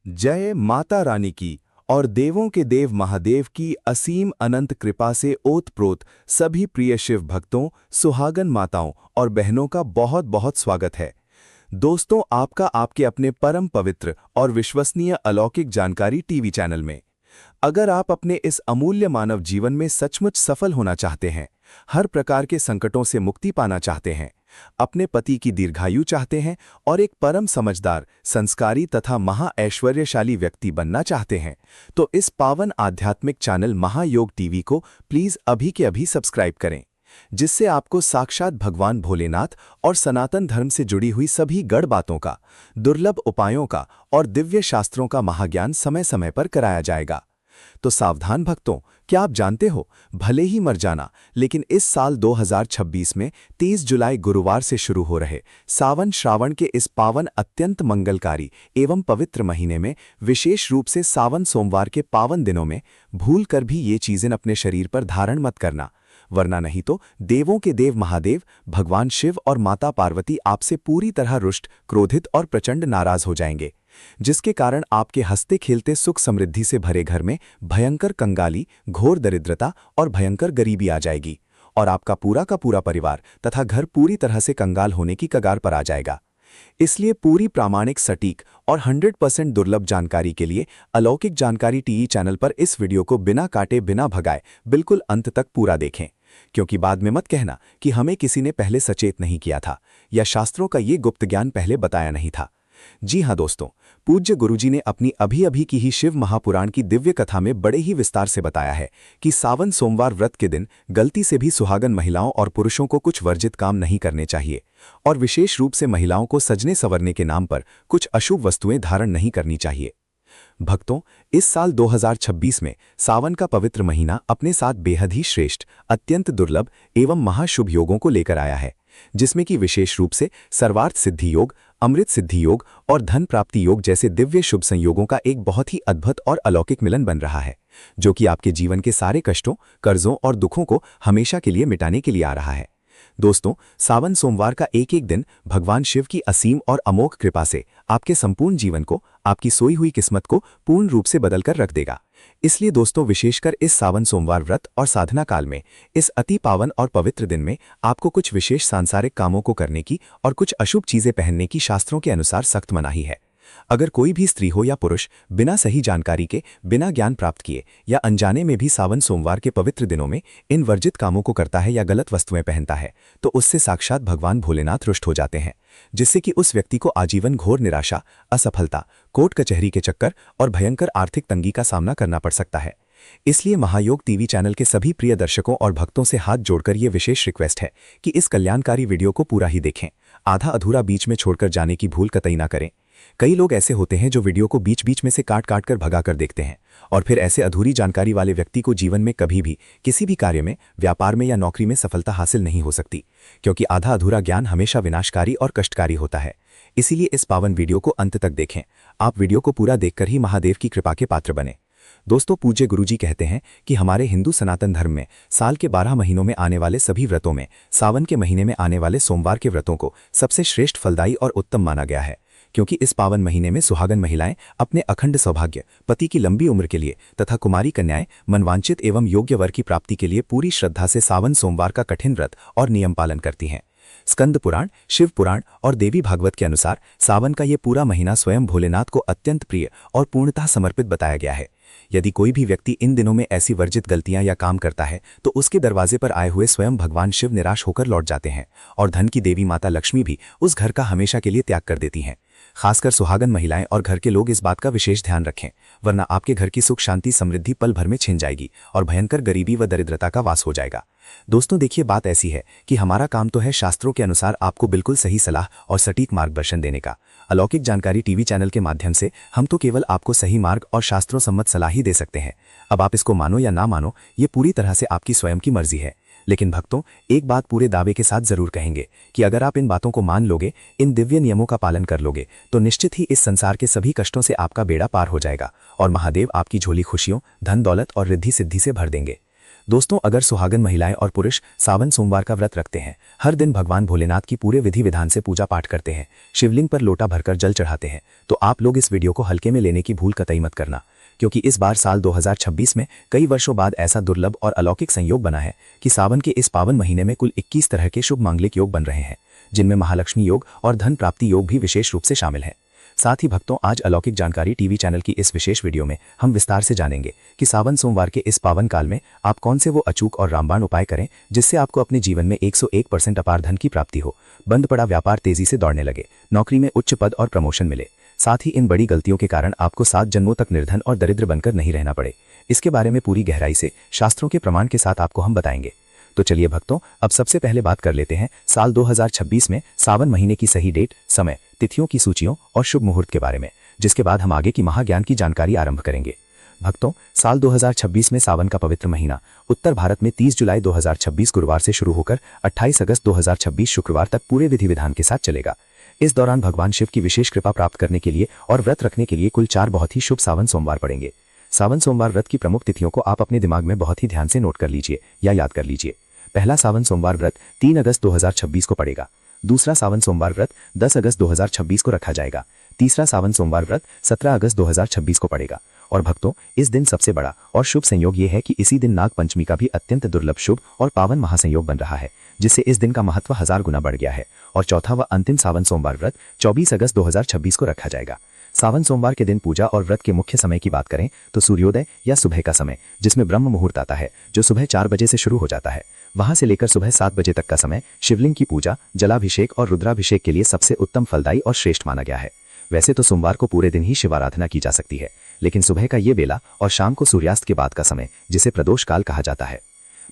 जय माता रानी की और देवों के देव महादेव की असीम अनंत कृपा से ओतप्रोत सभी प्रिय शिव भक्तों, सुहागन माताओं और बहनों का बहुत बहुत स्वागत है। दोस्तों, आपका आपके अपने परम पवित्र और विश्वसनीय अलौकिक जानकारी टीवी चैनल में। अगर आप अपने इस अमूल्य मानव जीवन में सचमुच सफल होना चाहते हैं, हर प्रकार के संकटों से मुक्ति पाना चाहते हैं, अपने पति की दीर्घायु चाहते हैं और एक परम समझदार, संस्कारी तथा महाऐश्वर्यशाली व्यक्ति बनना चाहते हैं, तो इस पावन आध्यात्मिक चैनल महायोग टीवी को प्लीज अभी के अभी सब्सक्राइब करें, जिससे आपको साक्षात भगवान भोलेनाथ और सनातन धर्म से जुड़ी हुई सभी गढ़ बातों का, दुर्लभ उपायों का और दिव्य शास्त्रों का महाज्ञान समय समय पर कराया जाएगा। तो सावधान भक्तों, क्या आप जानते हो, भले ही मर जाना, लेकिन इस साल 2026 में 30 जुलाई गुरुवार से शुरू हो रहे सावन श्रावण के इस पावन अत्यंत मंगलकारी एवं पवित्र महीने में, विशेष रूप से सावन सोमवार के पावन दिनों में, भूल कर भी ये चीजें अपने शरीर पर धारण मत करना, वरना नहीं तो देवों के देव महादेव भगवान शिव और माता पार्वती आपसे पूरी तरह रुष्ट, क्रोधित और प्रचंड नाराज हो जाएंगे, जिसके कारण आपके हंसते खेलते सुख समृद्धि से भरे घर में भयंकर कंगाली, घोर दरिद्रता और भयंकर गरीबी आ जाएगी और आपका पूरा का पूरा परिवार तथा घर पूरी तरह से कंगाल होने की कगार पर आ जाएगा। इसलिए पूरी प्रामाणिक, सटीक और 100% दुर्लभ जानकारी के लिए अलौकिक जानकारी टीवी चैनल पर इस वीडियो को बिना काटे बिना भगाए बिल्कुल अंत तक पूरा देखें, क्योंकि बाद में मत कहना कि हमें किसी ने पहले सचेत नहीं किया था या शास्त्रों का ये गुप्त ज्ञान पहले बताया नहीं था। जी हां दोस्तों, पूज्य गुरुजी ने अपनी अभी अभी की ही शिव महापुराण की दिव्य कथा में बड़े ही विस्तार से बताया है कि सावन सोमवार व्रत के दिन गलती से भी सुहागन महिलाओं और पुरुषों को कुछ वर्जित काम नहीं करने चाहिए और विशेष रूप से महिलाओं को सजने संवरने के नाम पर कुछ अशुभ वस्तुएं धारण नहीं करनी चाहिए। भक्तों, इस साल 2026 में सावन का पवित्र महीना अपने साथ बेहद ही श्रेष्ठ, अत्यंत दुर्लभ एवं महाशुभ योगों को लेकर आया है, जिसमें कि विशेष रूप से सर्वार्थ सिद्धि योग, अमृत सिद्धि योग और धन प्राप्ति योग जैसे दिव्य शुभ संयोगों का एक बहुत ही अद्भुत और अलौकिक मिलन बन रहा है, जो कि आपके जीवन के सारे कष्टों, कर्जों और दुखों को हमेशा के लिए मिटाने के लिए आ रहा है। दोस्तों, सावन सोमवार का एक एक दिन भगवान शिव की असीम और अमोघ कृपा से आपके संपूर्ण जीवन को, आपकी सोई हुई किस्मत को पूर्ण रूप से बदलकर रख देगा। इसलिए दोस्तों, विशेषकर इस सावन सोमवार व्रत और साधना काल में, इस अति पावन और पवित्र दिन में आपको कुछ विशेष सांसारिक कामों को करने की और कुछ अशुभ चीजें पहनने की शास्त्रों के अनुसार सख्त मनाही है। अगर कोई भी स्त्री हो या पुरुष बिना सही जानकारी के, बिना ज्ञान प्राप्त किए या अनजाने में भी सावन सोमवार के पवित्र दिनों में इन वर्जित कामों को करता है या गलत वस्तुएं पहनता है, तो उससे साक्षात भगवान भोलेनाथ रुष्ट हो जाते हैं, जिससे कि उस व्यक्ति को आजीवन घोर निराशा, असफलता, कोर्ट कचहरी के चक्कर और भयंकर आर्थिक तंगी का सामना करना पड़ सकता है। इसलिए महायोग टीवी चैनल के सभी प्रिय दर्शकों और भक्तों से हाथ जोड़कर ये विशेष रिक्वेस्ट है कि इस कल्याणकारी वीडियो को पूरा ही देखें, आधा अधूरा बीच में छोड़कर जाने की भूल कतई ना करें। कई लोग ऐसे होते हैं जो वीडियो को बीच बीच में से काट काट कर भगा कर देखते हैं और फिर ऐसे अधूरी जानकारी वाले व्यक्ति को जीवन में कभी भी किसी भी कार्य में, व्यापार में या नौकरी में सफलता हासिल नहीं हो सकती, क्योंकि आधा अधूरा ज्ञान हमेशा विनाशकारी और कष्टकारी होता है। इसीलिए इस पावन वीडियो को अंत तक देखें। आप वीडियो को पूरा देखकर ही महादेव की कृपा के पात्र बने। दोस्तों, पूज्य गुरुजी कहते हैं कि हमारे हिंदू सनातन धर्म में साल के 12 महीनों में आने वाले सभी व्रतों में सावन के महीने में आने वाले सोमवार के व्रतों को सबसे श्रेष्ठ, फलदायी और उत्तम माना गया है, क्योंकि इस पावन महीने में सुहागन महिलाएं अपने अखंड सौभाग्य, पति की लंबी उम्र के लिए तथा कुमारी कन्याएं मनवांचित एवं योग्य वर की प्राप्ति के लिए पूरी श्रद्धा से सावन सोमवार का कठिन व्रत और नियम पालन करती हैं। स्कंद पुराण, शिव पुराण और देवी भागवत के अनुसार सावन का ये पूरा महीना स्वयं भोलेनाथ को अत्यंत प्रिय और पूर्णतः समर्पित बताया गया है। यदि कोई भी व्यक्ति इन दिनों में ऐसी वर्जित गलतियां या काम करता है, तो उसके दरवाजे पर आए हुए स्वयं भगवान शिव निराश होकर लौट जाते हैं और धन की देवी माता लक्ष्मी भी उस घर का हमेशा के लिए त्याग कर देती हैं। खासकर सुहागन महिलाएं और घर के लोग इस बात का विशेष ध्यान रखें, वरना आपके घर की सुख शांति समृद्धि पल भर में छिन जाएगी और भयंकर गरीबी व दरिद्रता का वास हो जाएगा। दोस्तों देखिए, बात ऐसी है कि हमारा काम तो है शास्त्रों के अनुसार आपको बिल्कुल सही सलाह और सटीक मार्गदर्शन देने का। अलौकिक जानकारी टीवी चैनल के माध्यम से हम तो केवल आपको सही मार्ग और शास्त्रों सम्मत सलाह ही दे सकते हैं। अब आप इसको मानो या ना मानो, ये पूरी तरह से आपकी स्वयं की मर्जी है। लेकिन भक्तों, एक बात पूरे दावे के साथ जरूर कहेंगे कि अगर आप इन बातों को मान लोगे, इन दिव्य नियमों का पालन कर लोगे, तो निश्चित ही इस संसार के सभी कष्टों से आपका बेड़ा पार हो जाएगा और महादेव आपकी झोली खुशियों, धन दौलत और रिद्धि सिद्धि से भर देंगे। दोस्तों, अगर सुहागन महिलाएं और पुरुष सावन सोमवार का व्रत रखते हैं, हर दिन भगवान भोलेनाथ की पूरे विधि विधान से पूजा पाठ करते हैं, शिवलिंग पर लोटा भरकर जल चढ़ाते हैं, तो आप लोग इस वीडियो को हल्के में लेने की भूल कतई मत करना, क्योंकि इस बार साल 2026 में कई वर्षों बाद ऐसा दुर्लभ और अलौकिक संयोग बना है कि सावन के इस पावन महीने में कुल 21 तरह के शुभ मांगलिक योग बन रहे हैं, जिनमें महालक्ष्मी योग और धन प्राप्ति योग भी विशेष रूप से शामिल है। साथ ही भक्तों, आज अलौकिक जानकारी टीवी चैनल की इस विशेष वीडियो में हम विस्तार से जानेंगे कि सावन सोमवार के इस पावन काल में आप कौन से वो अचूक और रामबाण उपाय करें जिससे आपको अपने जीवन में 101% अपार धन की प्राप्ति हो, बंद पड़ा व्यापार तेजी से दौड़ने लगे, नौकरी में उच्च पद और प्रमोशन मिले, साथ ही इन बड़ी गलतियों के कारण आपको 7 जन्मों तक निर्धन और दरिद्र बनकर नहीं रहना पड़े। इसके बारे में पूरी गहराई से शास्त्रों के प्रमाण के साथ आपको हम बताएंगे। तो चलिए भक्तों, अब सबसे पहले बात कर लेते हैं साल 2026 में सावन महीने की सही डेट, समय, तिथियों की सूचियों और शुभ मुहूर्त के बारे में, जिसके बाद हम आगे की महाज्ञान की जानकारी आरंभ करेंगे। भक्तों, साल 2026 में सावन का पवित्र महीना उत्तर भारत में 30 जुलाई 2026 गुरुवार से शुरू होकर 28 अगस्त 2026 शुक्रवार तक पूरे विधि विधान के साथ चलेगा। इस दौरान भगवान शिव की विशेष कृपा प्राप्त करने के लिए और व्रत रखने के लिए कुल 4 बहुत ही शुभ सावन सोमवार पड़ेंगे। सावन सोमवार व्रत की प्रमुख तिथियों को आप अपने दिमाग में बहुत ही ध्यान से नोट कर लीजिए या याद कर लीजिए। पहला सावन सोमवार व्रत 3 अगस्त 2026 को पड़ेगा। दूसरा सावन सोमवार व्रत 10 अगस्त 2026 को रखा जाएगा। तीसरा सावन सोमवार व्रत 17 अगस्त 2026 को पड़ेगा। और भक्तों, इस दिन सबसे बड़ा और शुभ संयोग ये है कि इसी दिन नाग पंचमी का भी अत्यंत दुर्लभ शुभ और पावन महासंयोग बन रहा है, जिससे इस दिन का महत्व 1000 गुना बढ़ गया है। और चौथा व अंतिम सावन सोमवार व्रत 24 अगस्त 2026 को रखा जाएगा। सावन सोमवार के दिन पूजा और व्रत के मुख्य समय की बात करें तो सूर्योदय या सुबह का समय, जिसमें ब्रह्म मुहूर्त आता है, जो सुबह 4 बजे से शुरू हो जाता है, वहां से लेकर सुबह 7 बजे तक का समय शिवलिंग की पूजा, जलाभिषेक और रुद्राभिषेक के लिए सबसे उत्तम, फलदायी और श्रेष्ठ माना गया है। वैसे तो सोमवार को पूरे दिन ही शिवाराधना की जा सकती है, लेकिन सुबह का ये बेला और शाम को सूर्यास्त के बाद का समय, जिसे प्रदोष काल कहा जाता है,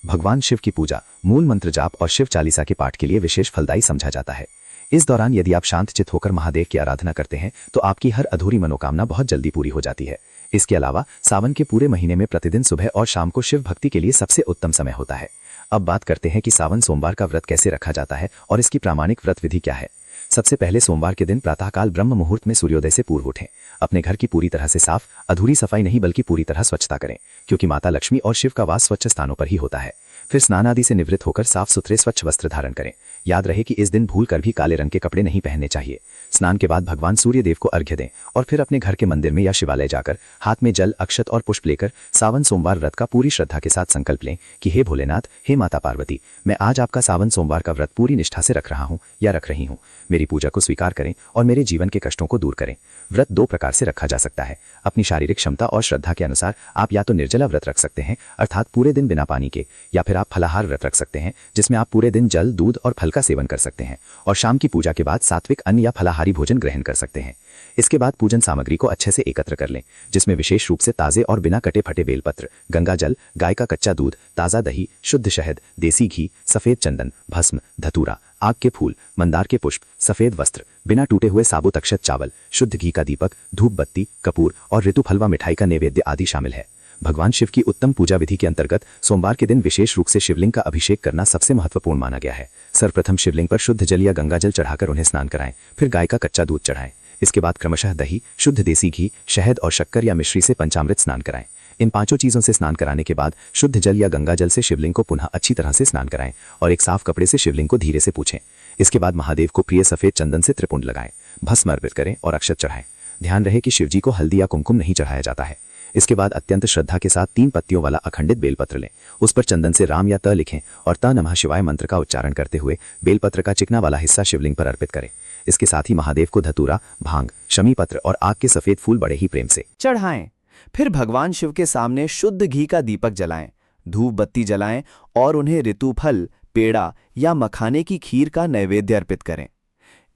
भगवान शिव की पूजा, मूल मंत्र जाप और शिव चालीसा के पाठ के लिए विशेष फलदायी समझा जाता है। इस दौरान यदि आप शांत चित्त होकर महादेव की आराधना करते हैं तो आपकी हर अधूरी मनोकामना बहुत जल्दी पूरी हो जाती है। इसके अलावा सावन के पूरे महीने में प्रतिदिन सुबह और शाम को शिव भक्ति के लिए सबसे उत्तम समय होता है। अब बात करते हैं कि सावन सोमवार का व्रत कैसे रखा जाता है और इसकी प्रामाणिक व्रत विधि क्या है। सबसे पहले सोमवार के दिन प्रातःकाल ब्रह्म मुहूर्त में सूर्योदय से पूर्व उठें। अपने घर की पूरी तरह से साफ, अधूरी सफाई नहीं बल्कि पूरी तरह स्वच्छता करें, क्योंकि माता लक्ष्मी और शिव का वास स्वच्छ स्थानों पर ही होता है। फिर स्नान आदि से निवृत्त होकर साफ सुथरे स्वच्छ वस्त्र धारण करें। याद रहे कि इस दिन भूल कर भी काले रंग के कपड़े नहीं पहनने चाहिए। स्नान के बाद भगवान सूर्य देव को अर्घ्य दें और फिर अपने घर के मंदिर में या शिवालय जाकर हाथ में जल, अक्षत और पुष्प लेकर सावन सोमवार व्रत का पूरी श्रद्धा के साथ संकल्प लें कि हे भोलेनाथ, हे माता पार्वती, मैं आज आपका सावन सोमवार का व्रत पूरी निष्ठा से रख रहा हूँ या रख रही हूँ। मेरी पूजा को स्वीकार करें और मेरे जीवन के कष्टों को दूर करें। व्रत 2 प्रकार से रखा जा सकता है। अपनी शारीरिक क्षमता और श्रद्धा के अनुसार आप या तो निर्जला व्रत रख सकते हैं, अर्थात पूरे दिन बिना पानी के, या फिर आप फलाहार व्रत रख सकते हैं, जिसमें आप पूरे दिन जल, दूध और फल का सेवन कर सकते हैं और शाम की पूजा के बाद सात्विक अन्न या फलाहारी भोजन ग्रहण कर सकते हैं। इसके बाद पूजन सामग्री को अच्छे से एकत्र कर लें, जिसमें विशेष रूप से ताजे और बिना कटे फटे बेलपत्र, गंगा जल, गाय का कच्चा दूध, ताज़ा दही, शुद्ध शहद, देसी घी, सफेद चंदन, भस्म, धतूरा, आग के फूल, मंदार के पुष्प, सफेद वस्त्र, बिना टूटे हुए साबुत अक्षत चावल, शुद्ध घी का दीपक, धूप बत्ती, कपूर और ऋतु फलवा मिठाई का नैवेद्य आदि शामिल है। भगवान शिव की उत्तम पूजा विधि के अंतर्गत सोमवार के दिन विशेष रूप से शिवलिंग का अभिषेक करना सबसे महत्वपूर्ण माना गया है। सर्वप्रथम शिवलिंग पर शुद्ध जल या गंगा जल चढ़ाकर उन्हें स्नान कराएं, फिर गाय का कच्चा दूध चढ़ाएं। इसके बाद क्रमशः दही, शुद्ध देसी घी, शहद और शक्कर या मिश्री से पंचामृत स्नान कराएं। इन 5 चीजों से स्नान कराने के बाद शुद्ध जल या गंगा जल से शिवलिंग को पुनः अच्छी तरह से स्नान कराएं और एक साफ कपड़े से शिवलिंग को धीरे से पूछें। इसके बाद महादेव को प्रिय सफेद चंदन से त्रिपुंड लगाएं, भस्म अर्पित करें और अक्षत चढ़ाएं। ध्यान रहे कि शिवजी को हल्दी या कुमकुम नहीं चढ़ाया जाता है। इसके बाद अत्यंत श्रद्धा के साथ 3 पत्तियों वाला अखंडित बेलपत्र लें, उस पर चंदन से राम या त लिखें और त नमः शिवाय मंत्र का उच्चारण करते हुए बेलपत्र का चिकना वाला हिस्सा शिवलिंग पर अर्पित करें। इसके साथ ही महादेव को धतूरा, भांग, शमी पत्र और आग के सफेद फूल बड़े ही प्रेम से चढ़ाएं। फिर भगवान शिव के सामने शुद्ध घी का दीपक जलाएं, धूप बत्ती जलाएं और उन्हें ऋतु फल, पेड़ा या मखाने की खीर का नैवेद्य अर्पित करें।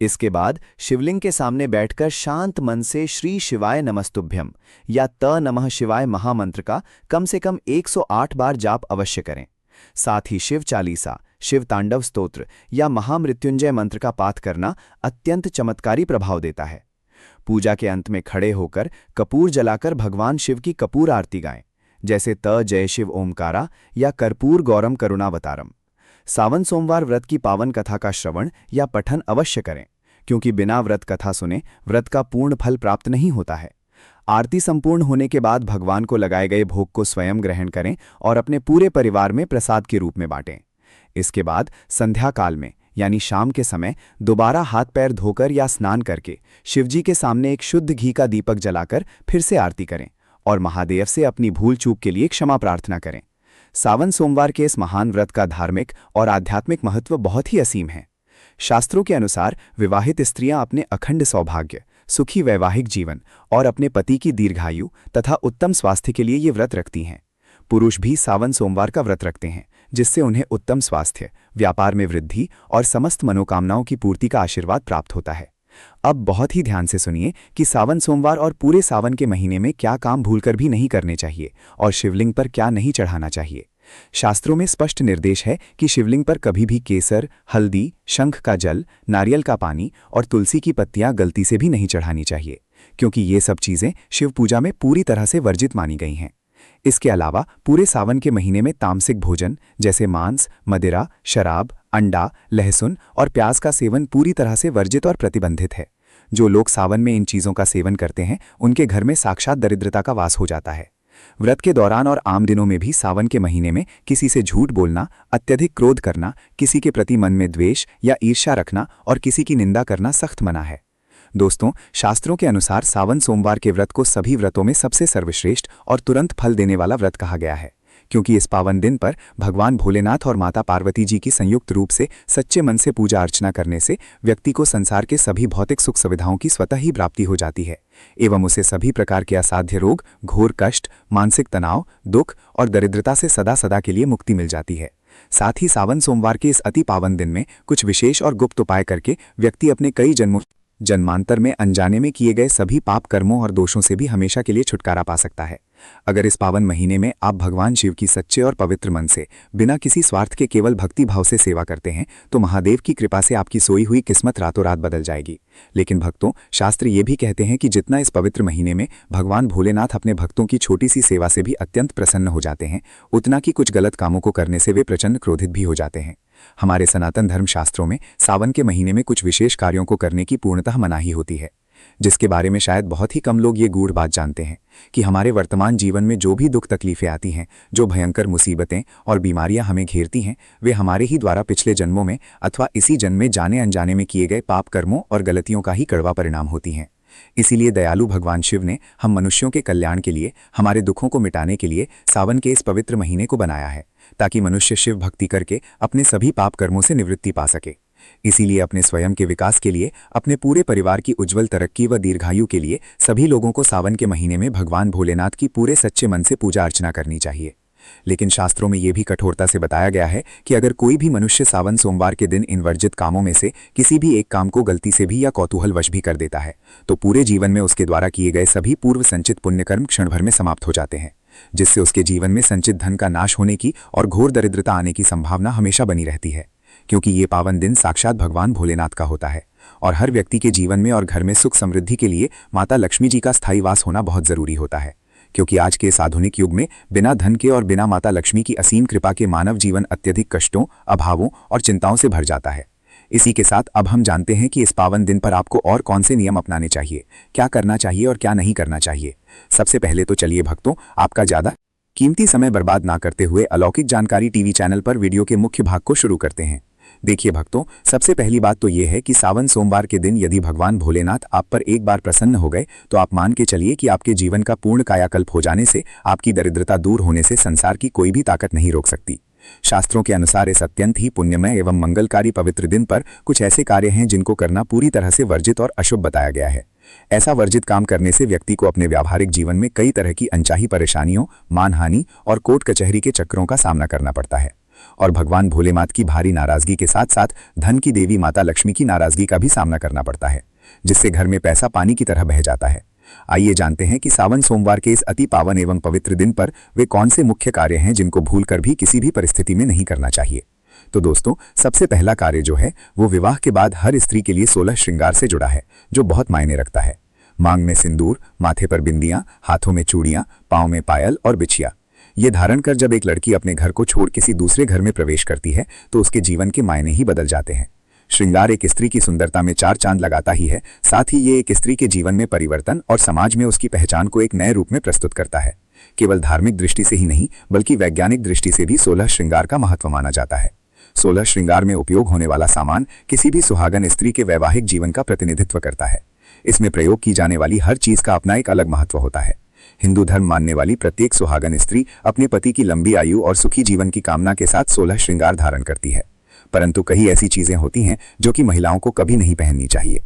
इसके बाद शिवलिंग के सामने बैठकर शांत मन से श्री शिवाय नमस्तुभ्यम या त नमः शिवाय महामंत्र का कम से कम 108 बार जाप अवश्य करें। साथ ही शिव चालीसा, शिव तांडव स्तोत्र या महामृत्युंजय मंत्र का पाठ करना अत्यंत चमत्कारी प्रभाव देता है। पूजा के अंत में खड़े होकर कपूर जलाकर भगवान शिव की कपूर आरती गाएं, जैसे त जय शिव ओमकारा या कर्पूर गौरम करुणावतारम। सावन सोमवार व्रत की पावन कथा का श्रवण या पठन अवश्य करें, क्योंकि बिना व्रत कथा सुने व्रत का पूर्ण फल प्राप्त नहीं होता है। आरती संपूर्ण होने के बाद भगवान को लगाए गए भोग को स्वयं ग्रहण करें और अपने पूरे परिवार में प्रसाद के रूप में बांटें। इसके बाद संध्या काल में यानी शाम के समय दोबारा हाथ पैर धोकर या स्नान करके शिवजी के सामने एक शुद्ध घी का दीपक जलाकर फिर से आरती करें और महादेव से अपनी भूल चूक के लिए क्षमा प्रार्थना करें। सावन सोमवार के इस महान व्रत का धार्मिक और आध्यात्मिक महत्व बहुत ही असीम है। शास्त्रों के अनुसार विवाहित स्त्रियां अपने अखंड सौभाग्य, सुखी वैवाहिक जीवन और अपने पति की दीर्घायु तथा उत्तम स्वास्थ्य के लिए ये व्रत रखती हैं। पुरुष भी सावन सोमवार का व्रत रखते हैं, जिससे उन्हें उत्तम स्वास्थ्य, व्यापार में वृद्धि और समस्त मनोकामनाओं की पूर्ति का आशीर्वाद प्राप्त होता है। अब बहुत ही ध्यान से सुनिए कि सावन सोमवार और पूरे सावन के महीने में क्या काम भूलकर भी नहीं करने चाहिए और शिवलिंग पर क्या नहीं चढ़ाना चाहिए। शास्त्रों में स्पष्ट निर्देश है कि शिवलिंग पर कभी भी केसर, हल्दी, शंख का जल, नारियल का पानी और तुलसी की पत्तियां गलती से भी नहीं चढ़ानी चाहिए, क्योंकि ये सब चीजें शिव पूजा में पूरी तरह से वर्जित मानी गई हैं। इसके अलावा पूरे सावन के महीने में तामसिक भोजन जैसे मांस, मदिरा, शराब, अंडा, लहसुन और प्याज का सेवन पूरी तरह से वर्जित और प्रतिबंधित है। जो लोग सावन में इन चीज़ों का सेवन करते हैं उनके घर में साक्षात दरिद्रता का वास हो जाता है। व्रत के दौरान और आम दिनों में भी सावन के महीने में किसी से झूठ बोलना, अत्यधिक क्रोध करना, किसी के प्रति मन में द्वेष या ईर्ष्या रखना और किसी की निंदा करना सख्त मना है। दोस्तों, शास्त्रों के अनुसार सावन सोमवार के व्रत को सभी व्रतों में सबसे सर्वश्रेष्ठ और तुरंत फल देने वाला व्रत कहा गया है, क्योंकि इस पावन दिन पर भगवान भोलेनाथ और माता पार्वती जी की संयुक्त रूप से सच्चे मन से पूजा अर्चना करने से व्यक्ति को संसार के सभी भौतिक सुख सुविधाओं की स्वतः ही प्राप्ति हो जाती है एवं उसे सभी प्रकार के असाध्य रोग, घोर कष्ट, मानसिक तनाव, दुख और दरिद्रता से सदा सदा के लिए मुक्ति मिल जाती है। साथ ही सावन सोमवार के इस अति पावन दिन में कुछ विशेष और गुप्त उपाय करके व्यक्ति अपने कई जन्मांतर में अनजाने में किए गए सभी पाप कर्मों और दोषों से भी हमेशा के लिए छुटकारा पा सकता है। अगर इस पावन महीने में आप भगवान शिव की सच्चे और पवित्र मन से बिना किसी स्वार्थ के केवल भक्ति भाव से सेवा करते हैं तो महादेव की कृपा से आपकी सोई हुई किस्मत रातों रात बदल जाएगी। लेकिन भक्तों, शास्त्र ये भी कहते हैं कि जितना इस पवित्र महीने में भगवान भोलेनाथ अपने भक्तों की छोटी सी सेवा से भी अत्यंत प्रसन्न हो जाते हैं, उतना कि कुछ गलत कामों को करने से वे प्रचंड क्रोधित भी हो जाते हैं। हमारे सनातन धर्म शास्त्रों में सावन के महीने में कुछ विशेष कार्यों को करने की पूर्णतः मनाही होती है, जिसके बारे में शायद बहुत ही कम लोग ये गूढ़ बात जानते हैं कि हमारे वर्तमान जीवन में जो भी दुख तकलीफें आती हैं, जो भयंकर मुसीबतें और बीमारियां हमें घेरती हैं, वे हमारे ही द्वारा पिछले जन्मों में अथवा इसी जन्म में जाने अनजाने में किए गए पाप कर्मों और गलतियों का ही कड़वा परिणाम होती हैं। इसीलिए दयालु भगवान शिव ने हम मनुष्यों के कल्याण के लिए, हमारे दुखों को मिटाने के लिए सावन के इस पवित्र महीने को बनाया है, ताकि मनुष्य शिव भक्ति करके अपने सभी पाप कर्मों से निवृत्ति पा सके। इसीलिए अपने स्वयं के विकास के लिए, अपने पूरे परिवार की उज्जवल तरक्की व दीर्घायु के लिए सभी लोगों को सावन के महीने में भगवान भोलेनाथ की पूरे सच्चे मन से पूजा अर्चना करनी चाहिए। लेकिन शास्त्रों में यह भी कठोरता से बताया गया है कि अगर कोई भी मनुष्य सावन सोमवार के दिन इन वर्जित कामों में से किसी भी एक काम को गलती से भी या कौतूहलवश भी कर देता है तो पूरे जीवन में उसके द्वारा किए गए सभी पूर्व संचित पुण्यकर्म क्षण भर में समाप्त हो जाते हैं, जिससे उसके जीवन में संचित धन का नाश होने की और घोर दरिद्रता आने की संभावना हमेशा बनी रहती है, क्योंकि ये पावन दिन साक्षात भगवान भोलेनाथ का होता है और हर व्यक्ति के जीवन में और घर में सुख समृद्धि के लिए माता लक्ष्मी जी का स्थायी वास होना बहुत जरूरी होता है। क्योंकि आज के इस आधुनिक युग में बिना धन के और बिना माता लक्ष्मी की असीम कृपा के मानव जीवन अत्यधिक कष्टों, अभावों और चिंताओं से भर जाता है। इसी के साथ अब हम जानते हैं कि इस पावन दिन पर आपको और कौन से नियम अपनाने चाहिए, क्या करना चाहिए और क्या नहीं करना चाहिए। सबसे पहले तो चलिए भक्तों, आपका ज़्यादा कीमती समय बर्बाद ना करते हुए अलौकिक जानकारी टीवी चैनल पर वीडियो के मुख्य भाग को शुरू करते हैं। देखिए भक्तों, सबसे पहली बात तो यह है कि सावन सोमवार के दिन यदि भगवान भोलेनाथ आप पर एक बार प्रसन्न हो गए तो आप मान के चलिए कि आपके जीवन का पूर्ण कायाकल्प हो जाने से, आपकी दरिद्रता दूर होने से संसार की कोई भी ताकत नहीं रोक सकती। शास्त्रों के अनुसार इस अत्यंत ही पुण्यमय एवं मंगलकारी पवित्र दिन पर कुछ ऐसे कार्य हैं जिनको करना पूरी तरह से वर्जित और अशुभ बताया गया है। ऐसा वर्जित काम करने से व्यक्ति को अपने व्यावहारिक जीवन में कई तरह की अनचाही परेशानियों, मानहानि और कोर्ट कचहरी के चक्रों का सामना करना पड़ता है और भगवान भोलेनाथ की भारी नाराजगी के साथ साथ धन की देवी माता लक्ष्मी की नाराजगी का भी सामना करना पड़ता है, जिससे घर में पैसा पानी की तरह बह जाता है। आइए जानते हैं कि सावन सोमवार के इस अति पावन एवं पवित्र दिन पर वे कौन से मुख्य कार्य हैं जिनको भूलकर भी किसी भी परिस्थिति में नहीं करना चाहिए। तो दोस्तों, सबसे पहला कार्य जो है वो विवाह के बाद हर स्त्री के लिए 16 श्रृंगार से जुड़ा है, जो बहुत मायने रखता है। मांग में सिंदूर, माथे पर बिंदियां, हाथों में चूड़ियां, पांव में पायल और बिछिया। ये धारण कर जब एक लड़की अपने घर को छोड़ किसी दूसरे घर में प्रवेश करती है तो उसके जीवन के मायने ही बदल जाते हैं, श्रृंगार एक स्त्री की सुंदरता में चार चांद लगाता ही है, साथ ही ये एक स्त्री के जीवन में परिवर्तन और समाज में उसकी पहचान को एक नए रूप में प्रस्तुत करता है। केवल धार्मिक दृष्टि से ही नहीं बल्कि वैज्ञानिक दृष्टि से भी 16 श्रृंगार का महत्व माना जाता है। 16 श्रृंगार में उपयोग होने वाला सामान किसी भी सुहागन स्त्री के वैवाहिक जीवन का प्रतिनिधित्व करता है। इसमें प्रयोग की जाने वाली हर चीज का अपना एक अलग महत्व होता है। हिंदू धर्म मानने वाली प्रत्येक सुहागन स्त्री अपने पति की लंबी आयु और सुखी जीवन की कामना के साथ 16 श्रृंगार धारण करती है। परंतु कई ऐसी चीजें होती हैं जो कि महिलाओं को कभी नहीं पहननी चाहिए।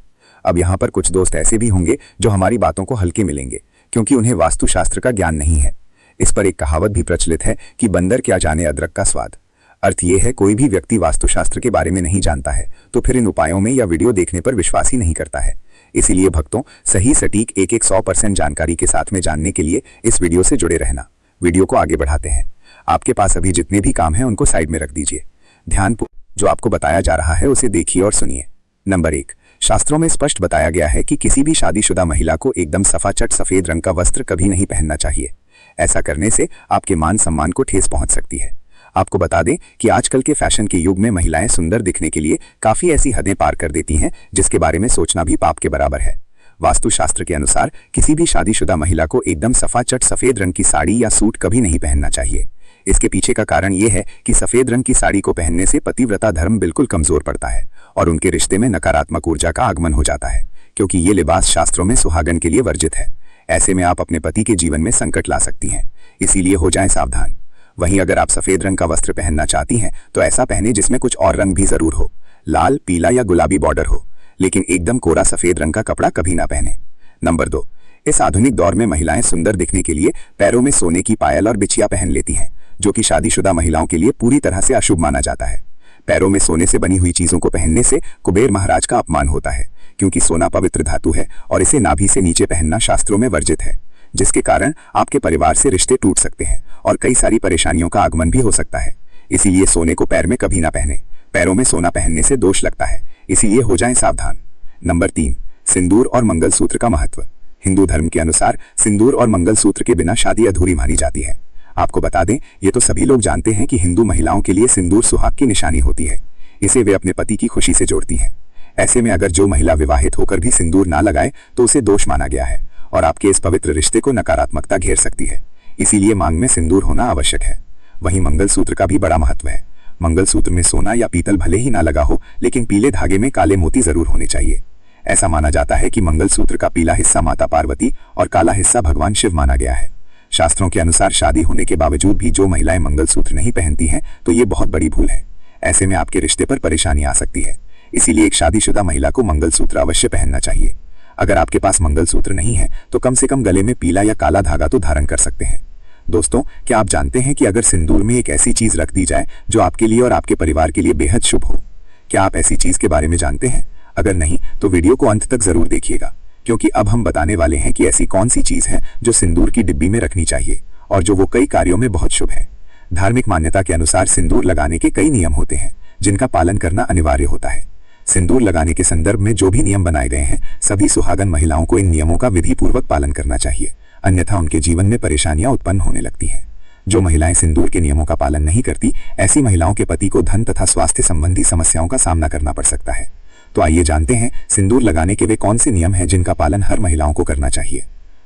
अब यहाँ पर कुछ दोस्त ऐसे भी होंगे जो हमारी बातों को हल्के में लेंगे क्योंकि उन्हें वास्तुशास्त्र का ज्ञान नहीं है। इस पर एक कहावत भी प्रचलित है कि बंदर क्या जाने अदरक का स्वाद। अर्थ ये है, कोई भी व्यक्ति वास्तुशास्त्र के बारे में नहीं जानता है तो फिर इन उपायों में या वीडियो देखने पर विश्वास ही नहीं करता है। इसीलिए भक्तों, सही सटीक 100% जानकारी के साथ में जानने के लिए इस वीडियो से जुड़े रहना। वीडियो को आगे बढ़ाते हैं। आपके पास अभी जितने भी काम हैं उनको साइड में रख दीजिए। ध्यानपूर्वक जो आपको बताया जा रहा है उसे देखिए और सुनिए। नंबर 1, शास्त्रों में स्पष्ट बताया गया है कि किसी भी शादीशुदा महिला को एकदम सफाचट सफेद रंग का वस्त्र कभी नहीं पहनना चाहिए। ऐसा करने से आपके मान सम्मान को ठेस पहुंच सकती है। आपको बता दें कि आजकल के फैशन के युग में महिलाएं सुंदर दिखने के लिए काफी ऐसी हदें पार कर देती हैं जिसके बारे में सोचना भी पाप के बराबर है। वास्तुशास्त्र के अनुसार किसी भी शादीशुदा महिला को एकदम सफाचट सफेद रंग की साड़ी या सूट कभी नहीं पहनना चाहिए। इसके पीछे का कारण यह है कि सफेद रंग की साड़ी को पहनने से पतिव्रता धर्म बिल्कुल कमजोर पड़ता है और उनके रिश्ते में नकारात्मक ऊर्जा का आगमन हो जाता है, क्योंकि ये लिबास शास्त्रों में सुहागन के लिए वर्जित है। ऐसे में आप अपने पति के जीवन में संकट ला सकती हैं, इसीलिए हो जाएं सावधान। वहीं अगर आप सफेद रंग का वस्त्र पहनना चाहती हैं तो ऐसा पहने जिसमें कुछ और रंग भी जरूर हो, लाल, पीला या गुलाबी बॉर्डर हो, लेकिन एकदम कोरा सफेद रंग का कपड़ा कभी ना पहने। नंबर 2, इस आधुनिक दौर में महिलाएं सुंदर दिखने के लिए पैरों में सोने की पायल और बिछिया पहन लेती हैं, जो कि शादीशुदा महिलाओं के लिए पूरी तरह से अशुभ माना जाता है। पैरों में सोने से बनी हुई चीजों को पहनने से कुबेर महाराज का अपमान होता है, क्योंकि सोना पवित्र धातु है और इसे नाभि से नीचे पहनना शास्त्रों में वर्जित है, जिसके कारण आपके परिवार से रिश्ते टूट सकते हैं और कई सारी परेशानियों का आगमन भी हो सकता है। इसीलिए सोने को पैर में कभी ना पहने। पैरों में सोना पहनने से दोष लगता है, इसीलिए हो जाएं सावधान। नंबर 3, सिंदूर और मंगलसूत्र का महत्व। हिंदू धर्म के अनुसार सिंदूर और मंगलसूत्र के बिना शादी अधूरी मानी जाती है। आपको बता दें, ये तो सभी लोग जानते हैं कि हिंदू महिलाओं के लिए सिंदूर सुहाग की निशानी होती है। इसे वे अपने पति की खुशी से जोड़ती हैं। ऐसे में अगर जो महिला विवाहित होकर भी सिंदूर ना लगाए तो उसे दोष माना गया है और आपके इस पवित्र रिश्ते को नकारात्मकता घेर सकती है। इसीलिए मांग में सिंदूर होना आवश्यक है। वहीं मंगलसूत्र का भी बड़ा महत्व है। मंगलसूत्र में सोना या पीतल भले ही ना लगा हो, लेकिन पीले धागे में काले मोती जरूर होने चाहिए। ऐसा माना जाता है कि मंगलसूत्र का पीला हिस्सा माता पार्वती और काला हिस्सा भगवान शिव माना गया है। शास्त्रों के अनुसार शादी होने के बावजूद भी जो महिलाएं मंगलसूत्र नहीं पहनती हैं तो ये बहुत बड़ी भूल है। ऐसे में आपके रिश्ते पर परेशानी आ सकती है। इसीलिए एक शादीशुदा महिला को मंगलसूत्र अवश्य पहनना चाहिए। अगर आपके पास मंगलसूत्र नहीं है तो कम से कम गले में पीला या काला धागा तो धारण कर सकते हैं। दोस्तों, क्या आप जानते हैं कि अगर सिंदूर में एक ऐसी चीज रख दी जाए जो आपके लिए और आपके परिवार के लिए बेहद शुभ हो? क्या आप ऐसी चीज के बारे में जानते हैं? अगर नहीं तो वीडियो को अंत तक जरूर देखिएगा, क्योंकि अब हम बताने वाले हैं कि ऐसी कौन सी चीज है जो सिंदूर की डिब्बी में रखनी चाहिए और जो वो कई कार्यों में बहुत शुभ है। धार्मिक मान्यता के अनुसार सिंदूर लगाने के कई नियम होते हैं जिनका पालन करना अनिवार्य होता है। सिंदूर लगाने के संदर्भ में जो भी नियम बनाए गए हैं, सभी सुहागन महिलाओं को इन नियमों का विधिपूर्वक पालन करना चाहिए, अन्यथा उनके जीवन में परेशानियां उत्पन्न होने लगती हैं। जो महिलाएं सिंदूर के नियमों का पालन नहीं करती, ऐसी महिलाओं के पति को धन तथा स्वास्थ्य संबंधी समस्याओं का सामना करना पड़ सकता है। तो आइए जानते हैं सिंदूर लगाने के वे कौन से नियम हैं जिनका पालन हर महिलाओं को करना चाहिए।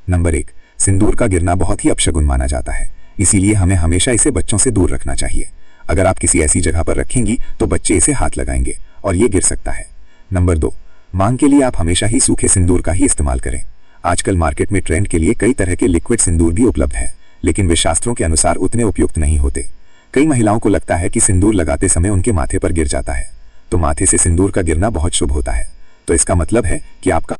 नंबर 1, सिंदूर का गिरना बहुत ही अपशगुन माना जाता है, इसीलिए हमें हमेशा इसे बच्चों से दूर रखना चाहिए। अगर आप किसी ऐसी जगह पर रखेंगी तो बच्चे इसे हाथ लगाएंगे और ये गिर सकता है। नंबर 2, मांग के लिए आप हमेशा ही सूखे सिंदूर का ही इस्तेमाल करें। आजकल मार्केट में ट्रेंड के लिए कई तरह के लिक्विड सिंदूर भी उपलब्ध हैं, लेकिन वे शास्त्रों के अनुसार उतने उपयुक्त नहीं होते। कई महिलाओं को लगता है कि सिंदूर लगाते समय उनके माथे पर गिर जाता है, तो माथे से सिंदूर का गिरना बहुत शुभ होता है। तो इसका मतलब है कि आपका